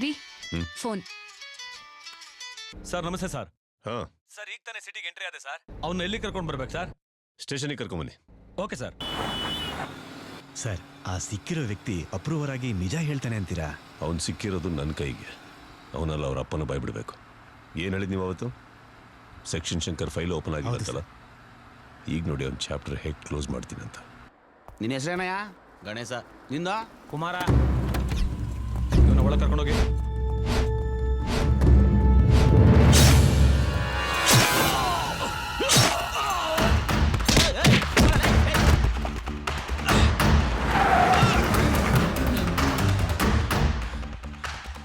ರೀ phone. Sir ನಮಸ್ತೆ sir. ಹಾ ಸರ್ ಈಗ ತಾನೇ ಸಿಟಿಗೆ ಎಂಟ್ರಿ ಆದೆ ಸರ್. ಅವನ್ನ ಎಲ್ಲಿ ಕರ್ಕೊಂಡು ಬರ್ಬೇಕು ಸರ್? ಸ್ಟೇಷನ್ಗೆ ಕರ್ಕೊಂಬನ್ನಿ. Okay sir. ಸರ್, ಆ ಸಿಕ್ಕಿರೋ ವ್ಯಕ್ತಿ ಅಪ್ರೂವರ್ ಆಗಿ ನಿಜ ಹೇಳ್ತಾನೆ ಅಂತೀರಾ? ಅವನು ಸಿಕ್ಕಿರೋದು ನನ್ನ ಕೈಗೆ. ಅವನಲ್ಲ ಅವ್ರ ಅಪ್ಪನ ಬಾಯ್ಬಿಡ್ಬೇಕು. ಏನು ಹೇಳಿದ್ ನೀವು ಅವತ್ತು? ಸೆಕ್ಷನ್ ಶಂಕರ್ ಫೈಲ್ ಓಪನ್ ಆಗಿರುತ್ತಲ್ಲ, ಈಗ ನೋಡಿ ಅವ್ನ ಚಾಪ್ಟರ್ ಹೇಗೆ ಕ್ಲೋಸ್ ಮಾಡ್ತೀನಿ ಅಂತ. ನಿನ್ನ ಹೆಸರೇನಯ್ಯ? ಗಣೇಶ. ನಿಂದ? ಕುಮಾರ. ಇವನ್ನ ಒಳಗೆ ಕರ್ಕೊಂಡೋಗಿ.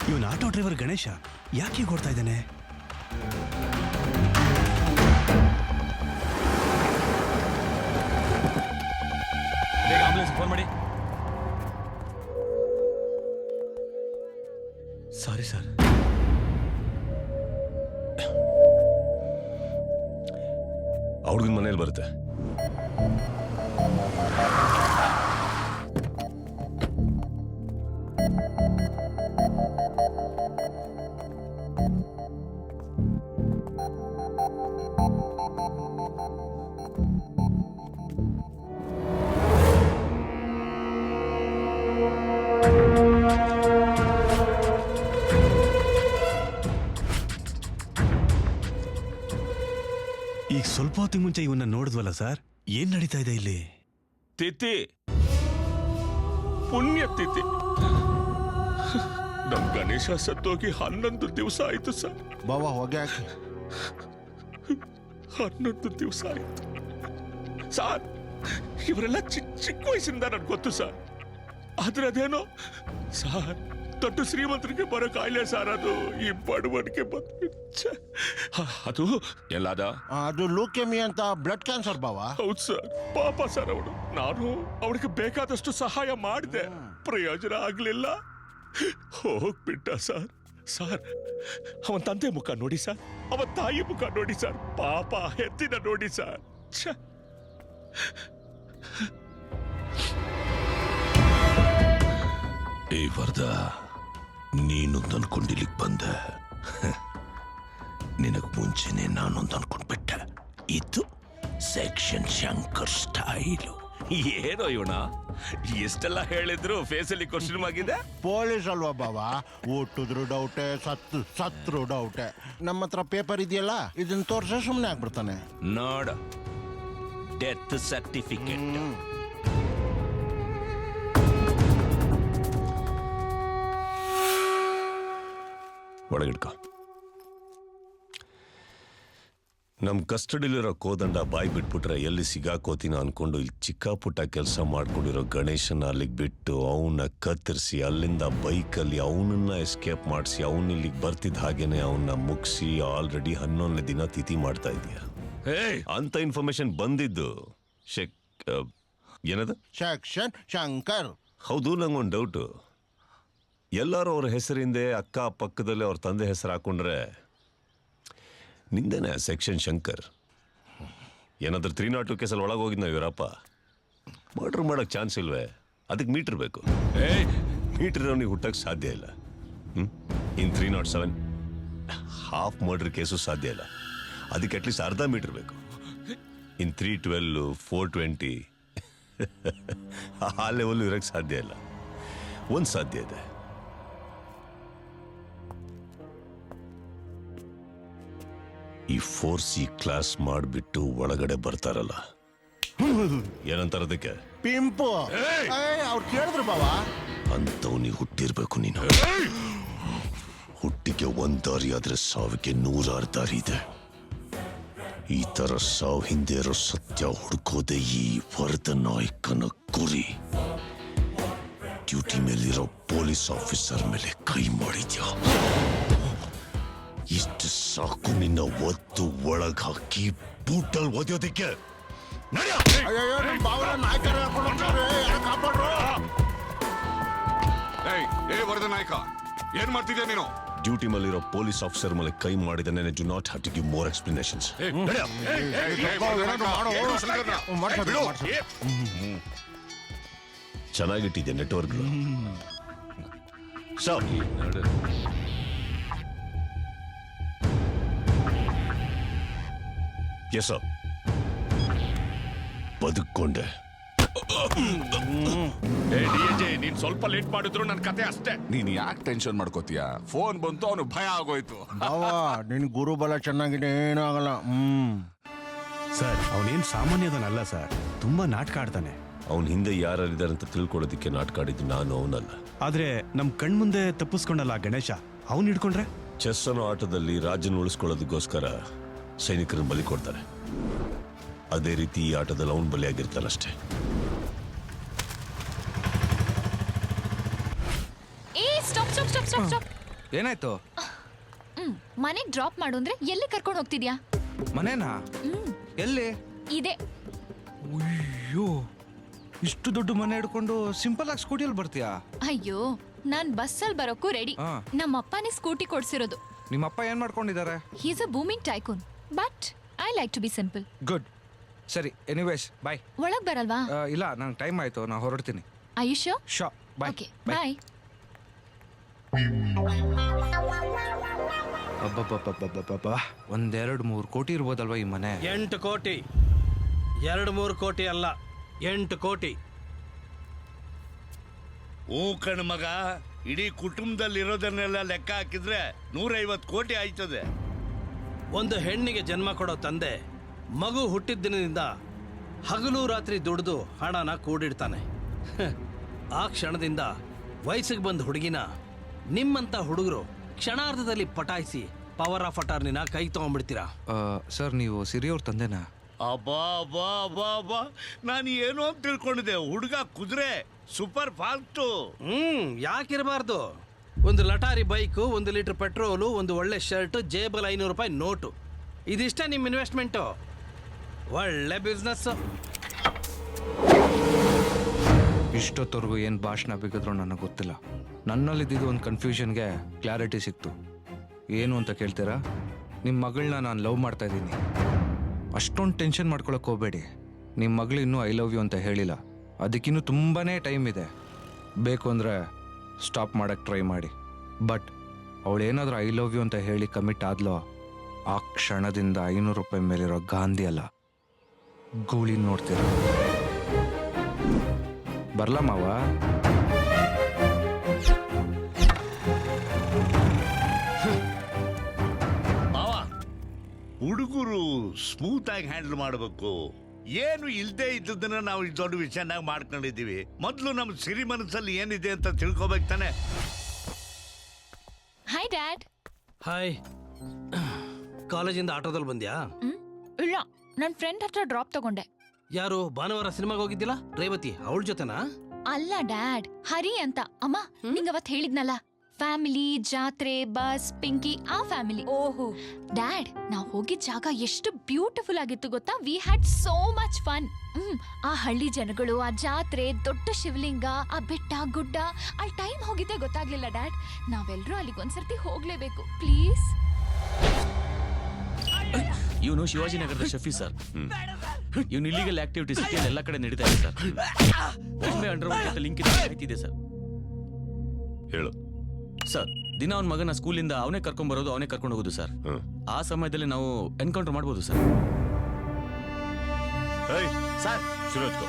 ಇವನ್ ಆಟೋ ಡ್ರೈವರ್ ಗಣೇಶ ಯಾಕೆ ಓಡ್ತಾ ಇದ್ದಾನೆ? ಬೇಗ ಆಂಬುಲೆನ್ಸ್ ಫೋನ್ ಮಾಡಿ. Sorry sir. ಆ ಹುಡುಗನ ಮನೇಲಿ ಬರುತ್ತೆ. ಈಗ ಸ್ವಲ್ಪ ಹೊತ್ತಿಗೆ ಮುಂಚೆ ಇವನ್ನ ನೋಡಿದ್ವಲ್ಲ ಸರ್, ಏನ್ ನಡೀತಾ ಇದೆ ಇಲ್ಲಿ? ತಿಥಿ, ಪುಣ್ಯ ತಿಥಿ. ನಮ್ ಗಣೇಶ ಸತ್ತೋಗಿ 11 ದಿವಸ ಆಯ್ತು ಸರ್. ಬಾವಾ ಹೋಗ್ಯಾಕೆ 11 ದಿವಸ ಆಯ್ತು ಸರ್. ಇವರೆಲ್ಲ ಚಿಕ್ಕ ವಯಸ್ಸಿಂದ ನನ್ಗೆ ಗೊತ್ತು ಸರ್. ಆದ್ರೆ ಅದೇನೋ ಸರ್, ದೊಡ್ಡ ಶ್ರೀಮಂತರಿಗೆ ಬರೋ ಕಾಯಿಲೆ ಸರ್. ಅದು ಈ ಬಡವನಿಗೆ ಅದು ಎಲ್ಲಾದ ಅದು ಲೂಕೆಮಿ ಅಂತ ಬ್ಲಡ್ ಕ್ಯಾನ್ಸರ್ ಬಾವಾ. ಹೌದು ಸರ್. ಪಾಪ ಸರ್ ಅವನು. ನಾನು ಅವನಿಗೆ ಬೇಕಾದಷ್ಟು ಸಹಾಯ ಮಾಡಿದೆ, ಪ್ರಯೋಜನ ಆಗ್ಲಿಲ್ಲ. ಹೋಗ್ಬಿಟ್ಟ ಸರ್. ಸರ್, ಅವನ ತಂದೆ ಮುಖ ನೋಡಿ ಸರ್, ಅವನ ತಾಯಿ ಮುಖ ನೋಡಿ ಸರ್, ಪಾಪ ಹೆತ್ತಿನ ನೋಡಿ ಸರ್. ಏ ವರ್ದ, ನೀನೊಂದು ಅನ್ಕೊಂಡಿಲ್ಲಿಗೆ ಬಂದೆ. ನಿನಗ್ ಮುಂಚೆನೆ ನಾನೊಂದು ಅನ್ಕೊಂಡ್ಬಿಟ್ಟೆ. ಇದು ಸೆಕ್ಷನ್ ಶಂಕರ್ ಸ್ಟೈಲು. ಏನೋ ಇವಣ ಎಷ್ಟೆಲ್ಲ ಹೇಳಿದ್ರು ಫೇಸಲ್ಲಿ ಕ್ವಶನ್ ಆಗಿದೆ. ಪೊಲೀಸ್ ಅಲ್ವಾ ಬಾವಾ, ಹುಟ್ಟಿದ್ರು ಡೌಟೆ, ಸತ್ರು ಡೌಟೆ. ನಮ್ಮ ಹತ್ರ ಪೇಪರ್ ಇದೆಯಲ್ಲ, ಇದನ್ನ ತೋರ್ಸ ಸುಮ್ಮನೆ ಆಗ್ಬಿಡ್ತಾನೆ. ನೋಡ, ಡೆತ್ ಸರ್ಟಿಫಿಕೇಟ್. ಒಳಗಿಡ್ಕೊ. ನಮ್ ಕಸ್ಟಡಿಲಿರೋ ಕೋದಂಡ ಬಾಯಿ ಬಿಟ್ಬಿಟ್ರೆ ಎಲ್ಲಿ ಸಿಗಾಕೋತೀನ ಅನ್ಕೊಂಡು ಇಲ್ಲಿ ಚಿಕ್ಕ ಪುಟ್ಟ ಕೆಲಸ ಮಾಡ್ಕೊಂಡಿರೋ ಗಣೇಶನ ಅಲ್ಲಿಗೆ ಬಿಟ್ಟು ಅವನ್ನ ಕತ್ತರಿಸಿ ಅಲ್ಲಿಂದ ಬೈಕಲ್ಲಿ ಅವನನ್ನ ಎಸ್ಕೇಪ್ ಮಾಡಿಸಿ ಅವನ ಇಲ್ಲಿಗೆ ಬರ್ತಿದ್ದ ಹಾಗೇನೆ ಅವನ್ನ ಮುಗಿಸಿ ಆಲ್ರೆಡಿ 11ನೇ ದಿನ ತಿಥಿ ಮಾಡ್ತಾ ಇದೀಯ. ಅಂತ ಇನ್ಫಾರ್ಮೇಶನ್ ಬಂದಿದ್ದು ಏನದು ಸೆಕ್ಷನ್ ಶಂಕರ್. ಹೌದು. ನಂಗೊಂದು ಡೌಟು. ಎಲ್ಲರೂ ಅವ್ರ ಹೆಸರಿಂದೆ ಅಕ್ಕ ಪಕ್ಕದಲ್ಲಿ ಅವ್ರ ತಂದೆ ಹೆಸರು ಹಾಕೊಂಡ್ರೆ ನಿಂದೇನೆ ಸೆಕ್ಷನ್ ಶಂಕರ್. ಏನಾದ್ರೂ 302 ಕೇಸಲ್ಲಿ ಒಳಗೆ ಹೋಗಿದ್ನ ಇವರಪ್ಪ. ಮರ್ಡರ್ ಮಾಡೋಕ್ಕೆ ಚಾನ್ಸ್ ಇಲ್ವೇ? ಅದಕ್ಕೆ ಮೀಟರ್ ಬೇಕು. ಮೀಟರ್ ಅವನಿಗೆ ಹುಟ್ಟಕ್ಕೆ ಸಾಧ್ಯ ಇಲ್ಲ. ಇನ್ 307 ಹಾಫ್ ಮರ್ಡರ್ ಕೇಸು ಸಾಧ್ಯ ಇಲ್ಲ. ಅದಕ್ಕೆ ಅಟ್ಲೀಸ್ಟ್ ಅರ್ಧ ಮೀಟರ್ ಬೇಕು. ಇನ್ 312 420 ಆ ಲೆವೆಲ್ ಇರೋಕ್ಕೆ ಸಾಧ್ಯ ಇಲ್ಲ. ಒಂದು ಸಾಧ್ಯ ಇದೆ. ಈ 4C ಕ್ಲಾಸ್ ಮಾಡಿಬಿಟ್ಟು ಒಳಗಡೆ ಬರ್ತಾರಲ್ಲ, ಏನಂತಾರ ಅದಕ್ಕೆ? ಪಿಂಪು. ಅವ್ರು ಕೇಳಿದ್ರು ಬಾವಾ. ಅಂತವನಿಗೆ ಹುಟ್ಟಿರ್ಬೇಕು ನೀನು. ಹುಟ್ಟಿಗೆ 1 ದಾರಿ ಆದ್ರೆ ಸಾವಿಗೆ 100 ದಾರಿ ಇದೆ. ಈ ತರ ಸಾವು ಹಿಂದೆ ಇರೋ ಸತ್ಯ ಹುಡುಕೋದೆ ಈ ವರದ ನಾಯಕನ ಗುರಿ. ಡ್ಯೂಟಿ ಮೇಲಿರೋ ಪೊಲೀಸ್ ಆಫೀಸರ್ ಮೇಲೆ ಕೈ ಮಾಡಿದ್ಯಾ? ಇಷ್ಟು ಸಾಕು ನಿನ್ನ ಒದ್ದು ಒಳಗ್ ಹಾಕಿ ಬೂಟಲ್ ಓದೋದಕ್ಕೆ. ಅಯ್ಯೋ, ನಮ್ಮ ಬಾವನ ನಾಯಕರ ಹೇಳ್ಕೊಂಡು ಹೋಗ್ತಾರೆ. ಯಾಕೆ ಕಾಪಾಡ್ರು? ವರದ ನಾಯಕ, ಏನ್ ಮಾಡ್ತಿದ್ಯಾ ನೀನು? ಡ್ಯೂಟಿ ಮೇಲಿರೋ ಪೊಲೀಸ್ ಆಫೀಸರ್ ಮೇಲೆ ಕೈ ಮಾಡಿದಾನೆ. Do not have to give more explanations. ಚೆನ್ನಾಗಿಟ್ಟಿದ್ಯಾ ನೆಟ್ವರ್ಕ್. ಎಸ್ ಬದುಕೊಂಡೆ. ನೀನ್ ಸ್ವಲ್ಪ ಲೇಟ್ ಮಾಡಿದ್ರು ನನ್ನ ಕತೆ ಅಷ್ಟೇ. ನೀನ್ ಯಾಕೆ ಟೆನ್ಷನ್ ಮಾಡ್ಕೋತೀಯ? ಫೋನ್ ಬಂತು, ಅವನು ಭಯ ಆಗೋಯ್ತು. ಬಾವ ನಿನ್ ಗುರುಬಲ ಚೆನ್ನಾಗಿದೆ, ಏನೂ ಆಗಲ್ಲ. ಸರ್ ಅವನೇನು ಸಾಮಾನ್ಯದನಲ್ಲ ಸರ್, ತುಂಬಾ ನಾಟಕ ಆಡ್ತಾನೆ. ಅವನ ಹಿಂದೆ ಯಾರಿದ್ದಾರೆ ಅಂತ ತಿಳ್ಕೊಳ್ಳೋದಕ್ಕೆ ನಾಟಕ ಆಡಿದ್ದು ನಾನು, ಅವನಲ್ಲ. ಆದ್ರೆ ನಮ್ ಕಣ್ಮುಂದೆ ತಪ್ಪಿಸ್ಕೊಂಡಲ್ಲ ಗಣೇಶ, ಅವನ್ ಹಿಡ್ಕೊಂಡ್ರೆ ಚೆಸ್ ಅನ್ನೋ ಆಟದಲ್ಲಿ ರಾಜನ ಉಳಿಸ್ಕೊಳ್ಳೋದಕ್ಕೋಸ್ಕರ ಸೈನಿಕರನ್ನ ಬಲಿ ಕೊಡ್ತಾರೆ. ಅದೇ ರೀತಿ ಈ ಆಟದಲ್ಲಿ ಅವನು ಬಲಿಯಾಗಿರ್ತಾನಷ್ಟೇ. ಸ್ಟಾಪ್. ಏನಾಯ್ತು? ಮನೆಗ್ ಡ್ರಾಪ್ ಮಾಡು ಅಂದ್ರೆ ಎಲ್ಲಿ ಕರ್ಕೊಂಡು ಹೋಗ್ತಿದ್ಯಾ? ಮನೇನಾ? ಎಲ್ಲಿ? ಇದೆ. ಅಯ್ಯೋ, ಇಷ್ಟು ದೊಡ್ಡ ಮನೆ ಹಿಡ್ಕೊಂಡು ಸಿಂಪಲ್ ಆಗಿ ಸ್ಕೂಟಿಯಲ್ಲಿ ಬರ್ತೀಯಾ? ಅಯ್ಯೋ, ನಾನ್ ಬಸ್ಸಲ್ಲಿ ಬರೋಕ್ಕೂ ರೆಡಿ. ನಮ್ಮ ಅಪ್ಪನೇ ಸ್ಕೂಟಿ ಕೊಡ್ಸಿರೋದು. ನಿಮ್ಮಪ್ಪ ಏನ್ ಮಾಡ್ಕೊಂಡಿದ್ದಾರೆ? He is a booming tycoon, but I like to be simple. Good. ಸರಿ, ಎನಿವೇಸ್ ಬಾಯ್. ಒಳಗ್ ಬರಲ್ವಾ? ಇಲ್ಲ, ನಂಗೆ ಟೈಮ್ ಆಯ್ತು, ನಾ ಹೊರಡ್ತೀನಿ. Ayush? Show, bye. Okay, bye. ಅಬ್ಬಬ್ಬಬ್ಬಬ್ಬಬ್ಬ, 1-2-3 ಕೋಟಿ ಇರ್ಬೋದಲ್ವಾ ಈ ಮನೆ? 8 ಕೋಟಿ. 2-3 ಕೋಟಿ ಅಲ್ಲ, 8 ಕೋಟಿ. ಹೂ ಕಣ್ ಮಗ, ಇಡೀ ಕುಟುಂಬದಲ್ಲಿರೋದನ್ನೆಲ್ಲ ಲೆಕ್ಕ ಹಾಕಿದ್ರೆ 150 ಕೋಟಿ ಆಯ್ತದೆ. ಒಂದು ಹೆಣ್ಣಿಗೆ ಜನ್ಮ ಕೊಡೋ ತಂದೆ ಮಗು ಹುಟ್ಟಿದ ದಿನದಿಂದ ಹಗಲು ರಾತ್ರಿ ದುಡಿದು ಹಣನ ಕೂಡಿಡ್ತಾನೆ. ಆ ಕ್ಷಣದಿಂದ ವಯಸ್ಸಿಗೆ ಬಂದ ಹುಡುಗಿನ ನಿಮ್ಮಂತ ಹುಡುಗರು ಕ್ಷಣಾರ್ಧದಲ್ಲಿ ಪಟಾಯಿಸಿ ಪವರ್ ಆಫ್ ಅಟಾರ್ನಿನ ಕೈ ತಗೊಂಡ್ಬಿಡ್ತೀರಾ. ಸರ್, ನೀವು ಸಿರಿಯವ್ರ ತಂದೆನಾ? ಅಬ್ಬಾ ಅಬ್ಬಾ ಅಬ್ಬಾ ಅಬ್ಬಾ, ನಾನು ಏನೋ ಅಂತ ತಿಳ್ಕೊಂಡಿದ್ದೆ. ಹುಡುಗ ಕುದುರೆ, ಸೂಪರ್ ಫಾಸ್ಟು. ಯಾಕಿರಬಾರ್ದು? ಒಂದು ಲಟಾರಿ ಬೈಕು, 1 ಲೀಟರ್ ಪೆಟ್ರೋಲು, ಒಂದು ಒಳ್ಳೆ ಶರ್ಟ್, ಜೇಬಲ್ 500 ರೂಪಾಯಿ ನೋಟು. ಇದಿಷ್ಟ ನಿಮ್ಮ ಇನ್ವೆಸ್ಟ್ಮೆಂಟು? ಒಳ್ಳೆ ಬಿಸ್ನೆಸ್. ಇಷ್ಟೊತ್ತವರೆಗೂ ಏನು ಭಾಷಣ ಬಿಗಿದ್ರು ನನಗೆ ಗೊತ್ತಿಲ್ಲ. ನನ್ನಲ್ಲಿದ್ದಿದ್ದು ಒಂದು ಕನ್ಫ್ಯೂಷನ್ಗೆ ಕ್ಲಾರಿಟಿ ಸಿಕ್ತು. ಏನು ಅಂತ ಕೇಳ್ತೀರಾ? ನಿಮ್ಮ ಮಗಳನ್ನ ನಾನು ಲವ್ ಮಾಡ್ತಾ ಇದ್ದೀನಿ. ಅಷ್ಟೊಂದು ಟೆನ್ಷನ್ ಮಾಡ್ಕೊಳಕ್ಕೆ ಹೋಗಬೇಡಿ. ನಿಮ್ಮ ಮಗಳು ಇನ್ನೂ ಐ ಲವ್ ಯು ಅಂತ ಹೇಳಿಲ್ಲ. ಅದಕ್ಕಿನ್ನೂ ತುಂಬಾ ಟೈಮ್ ಇದೆ. ಬೇಕು ಅಂದರೆ ಸ್ಟಾಪ್ ಮಾಡೋಕ್ಕೆ ಟ್ರೈ ಮಾಡಿ. ಬಟ್ ಅವಳೇನಾದರೂ ಐ ಲವ್ ಯು ಅಂತ ಹೇಳಿ ಕಮಿಟ್ ಆದ್ಲೋ, ಆ ಕ್ಷಣದಿಂದ 500 ರೂಪಾಯಿ ಮೇಲಿರೋ ಗಾಂಧಿ ಅಲ್ಲ, ಗೂಳಿ ನೋಡ್ತೀರ. ಬರ್ಲಾ ಮಾವ? ಮಾವ, ಹುಡುಗರು ಸ್ಮೂತ್ ಆಗಿ ಹ್ಯಾಂಡಲ್ ಮಾಡಬೇಕು. ಏನು ಇಲ್ದೇ ಇದ್ದದನ್ನ ನಾವು ಈ ದೊಡ್ಡ ವಿಷಯನಾಗ ಮಾಡ್ಕೊಂಡಿದ್ದೀವಿ. ಮೊದಲು ನಮ್ಮ ಸಿರಿ ಮನಸ್ಸಲ್ಲಿ ಏನಿದೆ ಅಂತ ತಿಳ್ಕೊಬೇಕು ತಾನೆ. Hi dad. ಹಾಯ್. ಕಾಲೇಜಿಂದ ಆಟೋದಲ್ಲಿ ಬಂದ್ಯಾ? ಇಲ್ಲ, ನನ್ನ ಫ್ರೆಂಡ್ ಹತ್ರ ಡ್ರಾಪ್ ತಗೊಂಡೆ. ಯಾರು? ಭಾನುವಾರ ಸಿನಿಮಾಗೆ ಹೋಗಿದ್ದಿಲ್ಲ ರೇವತಿ, ಅವಳ ಜೊತೆನಾ? ಅಲ್ಲ ಡ್ಯಾಡ್, ಹರಿ ಅಂತ. ಅಮ್ಮ ನಿಂಗ್ ಅವತ್ ಹೇಳಿದ್ನಲ್ಲ, ಫ್ಯಾಮಿಲಿ, ಜಾತ್ರೆ, ಬಸ್, ಪಿಂಕಿ, ಆ ಫ್ಯಾಮಿಲಿ. ಓಹೋ ಡ್ಯಾಡ್, ನಾವ್ ಹೋಗಿದ್ ಜಾಗ ಎಷ್ಟು ಬ್ಯೂಟಿಫುಲ್ ಆಗಿತ್ತು ಗೊತ್ತಾ? We had so much fun. ಆ ಹಳ್ಳಿ ಜನಗಳು, ಆ ಜಾತ್ರೆ, ದೊಡ್ಡ ಶಿವಲಿಂಗ, ಆ ಬೆಟ್ಟ ಗುಡ್ಡ, ಅಲ್ಲಿ ಟೈಮ್ ಹೋಗಿದ್ದೆ ಗೊತ್ತಾಗ್ಲಿಲ್ಲ ಡ್ಯಾಡ್. ನಾವೆಲ್ಲರೂ ಅಲ್ಲಿಗೊಂದ್ಸರ್ತಿ ಹೋಗ್ಲೇಬೇಕು ಪ್ಲೀಸ್. ಇವನು ಶಿವಾಜಿನಗರದ ಶಫಿ ಸರ್. ಇವನು ಇಲ್ಲಿಗಲ್ ಆಕ್ಟಿವಿಟಿ ಸಿಟಿಯಲ್ಲಿ ಎಲ್ಲ ಕಡೆ ನಡೀತಾ ಇದೆ ಸರ್. ಬಾಂಬೆ ಅಂಡರ್ವರ್ಲ್ಡ್ ಜೊತೆ ಲಿಂಕ್ ಇದೆ ಸರ್. ಹೇಳು ಸರ್, ದಿನ ಅವನ ಮಗನ ಸ್ಕೂಲಿಂದ ಅವನೇ ಕರ್ಕೊಂಡ್ ಬರೋದು, ಅವನೇ ಕರ್ಕೊಂಡು ಹೋಗೋದು ಸರ್. ಆ ಸಮಯದಲ್ಲಿ ನಾವು ಎನ್ಕೌಂಟರ್ ಮಾಡ್ಬೋದು ಸರ್. ಸರ್, ಶಿರೋಜ್ಕೋ.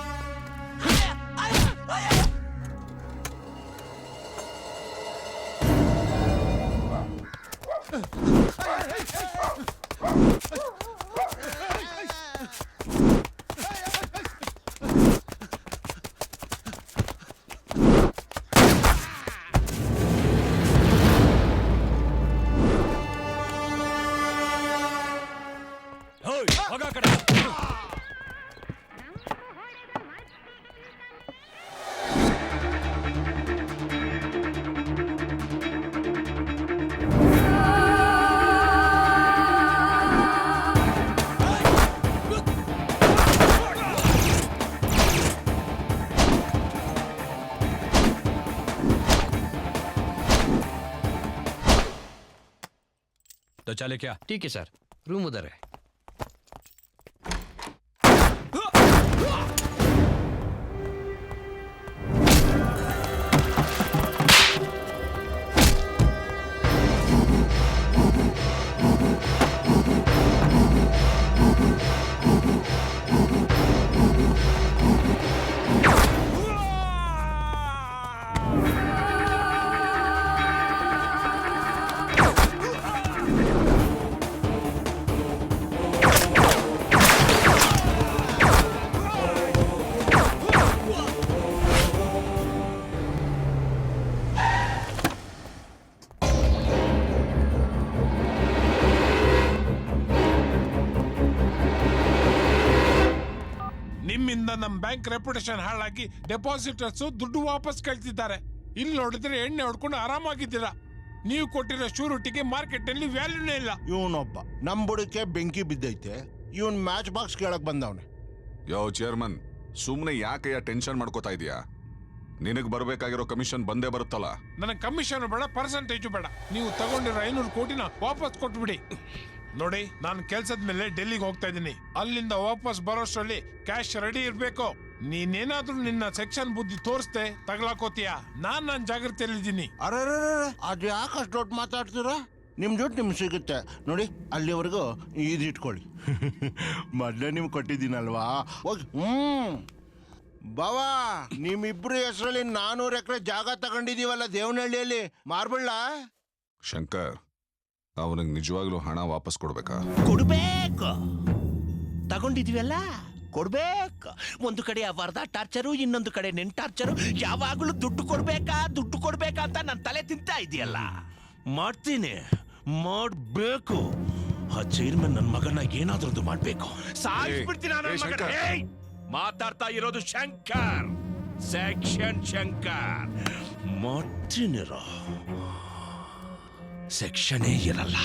तो चले क्या? ठीक है सर, रूम उधर है. ನಿಮ್ಮಿಂದ ನಮ್ ಬ್ಯಾಂಕ್ ರೆಪ್ಯುಟೇಷನ್ ಹಾಳಾಗಿ ಡೆಪಾಸಿಟರ್ಸ್ ದುಡ್ಡು ವಾಪಸ್ ಕೇಳ್ತಿದ್ದಾರೆ. ಇಲ್ಲಿ ನೋಡಿದ್ರೆ ಎಣ್ಣೆ ಹೊಡ್ಕೊಂಡು ಆರಾಮಾಗಿದ್ದೀರಾ. ನೀವು ಕೊಟ್ಟಿರೋ ಶ್ಯೂರಿಟಿಗೆ ಮಾರ್ಕೆಟ್ ನಲ್ಲಿ ವ್ಯಾಲ್ಯೂನೇ ಇಲ್ಲ. ಇವನೊಬ್ಬ ನಮ್ ಬುಡಕ್ಕೆ ಬೆಂಕಿ ಬಿದ್ದೈತೆ, ಇವನ್ ಮ್ಯಾಚ್ ಬಾಕ್ಸ್ ಕೇಳಕ್ ಬಂದವನೆ. ಯೋ ಚೇರ್ಮನ್, ಸುಮ್ನೆ ಯಾಕಯ್ಯ ಟೆನ್ಷನ್ ಮಾಡ್ಕೋತಾ ಇದೀಯಾ? ನಿನಗ್ ಬರ್ಬೇಕಾಗಿರೋ ಕಮಿಷನ್ ಬಂದೇ ಬರುತ್ತಲ್ಲ. ನನಗೆ ಕಮಿಷನ್ ಬೇಡ, ಪರ್ಸೆಂಟೇಜ್ ಬೇಡ. ನೀವು ತಗೊಂಡಿರೋ 500 ಕೋಟಿನ ವಾಪಸ್ ಕೊಟ್ಬಿಡಿ. ನೋಡಿ, ನಾನು ಕೆಲ್ಸದ ಮೇಲೆ ಡೆಲ್ಲಿಗೆ ಹೋಗ್ತಾ ಇದ್ದೀನಿ. ಅಲ್ಲಿಂದ ವಾಪಸ್ ಬರೋಷ್ಟರಲ್ಲಿ ಕ್ಯಾಶ್ ರೆಡಿ ಇರ್ಬೇಕು. ನೀನೇನಾದ್ರೂ ನಿನ್ನ ಸೆಕ್ಷನ್ ಬುದ್ಧಿ ತೋರಿಸ್ದೆ ತಗ್ಲಾಕೋತೀಯ. ನಾನ್ ಜಾಗ್ರತೆಯಲ್ಲಿದ್ದೀನಿ. ಅರೆ ಅದು ಯಾಕಷ್ಟು ದೊಡ್ಡ ಮಾತಾಡ್ತೀರಾ? ನಿಮ್ ದುಡ್ಡು ನಿಮ್ಗೆ ಸಿಗುತ್ತೆ ನೋಡಿ. ಅಲ್ಲಿವರೆಗೂ ಇದಿಟ್ಕೊಳ್ಳಿ. ಮೊದಲೇ ನಿಮ್ಗೆ ಕೊಟ್ಟಿದ್ದೀನಲ್ವಾ, ಹೋಗಿ. ಬಾವಾ, ನಿಮ್ಮಿಬ್ರು ಹೆಸರಲ್ಲಿ 400 ಎಕರೆ ಜಾಗ ತಗೊಂಡಿದೀವಲ್ಲ ದೇವನಹಳ್ಳಿಯಲ್ಲಿ, ಮಾರ್ಬಿಡ್ಲಾ? ಶಂಕರ್, ಅವನಿಗೆ ನಿಜವಾಗ್ಲೂ ಹಣ ವಾಪಸ್ ಕೊಡ್ಬೇಕಾ? ಕೊಡ್ಬೇಕು. ತಗೊಂಡಿದ್ವಲ್ಲ, ಕೊಡ್ಬೇಕು. ಒಂದು ಕಡೆ ಅವರ್ದ ಟಾರ್ಚರು, ಇನ್ನೊಂದು ಕಡೆ ನಿನ್ ಟಾರ್ಚರು. ಯಾವಾಗಲೂ ದುಡ್ಡು ಕೊಡ್ಬೇಕಾ ಅಂತ ನನ್ನ ತಲೆ ತಿಂತಾ ಇದೆಯಲ್ಲ. ಮಾಡ್ತೀನಿ, ಮಾಡ್ಬೇಕು. ಆ ಚೇರ್ಮನ್ ನನ್ನ ಮಗನ ಏನಾದ್ರೊಂದು ಮಾಡ್ಬೇಕು. ಸಾಯಿಸ್ಬಿಡ್ತೀನಿ ನನ್ನ ಮಗನ. ಮಾತಾಡ್ತಾ ಇರೋದು ಶಂಕರ್, ಸೆಕ್ಷನ್ ಶಂಕರ್. ಮಾಡ್ತೀನಿರೋ, ಸೆಕ್ಷನೇ ಇರಲ್ಲ.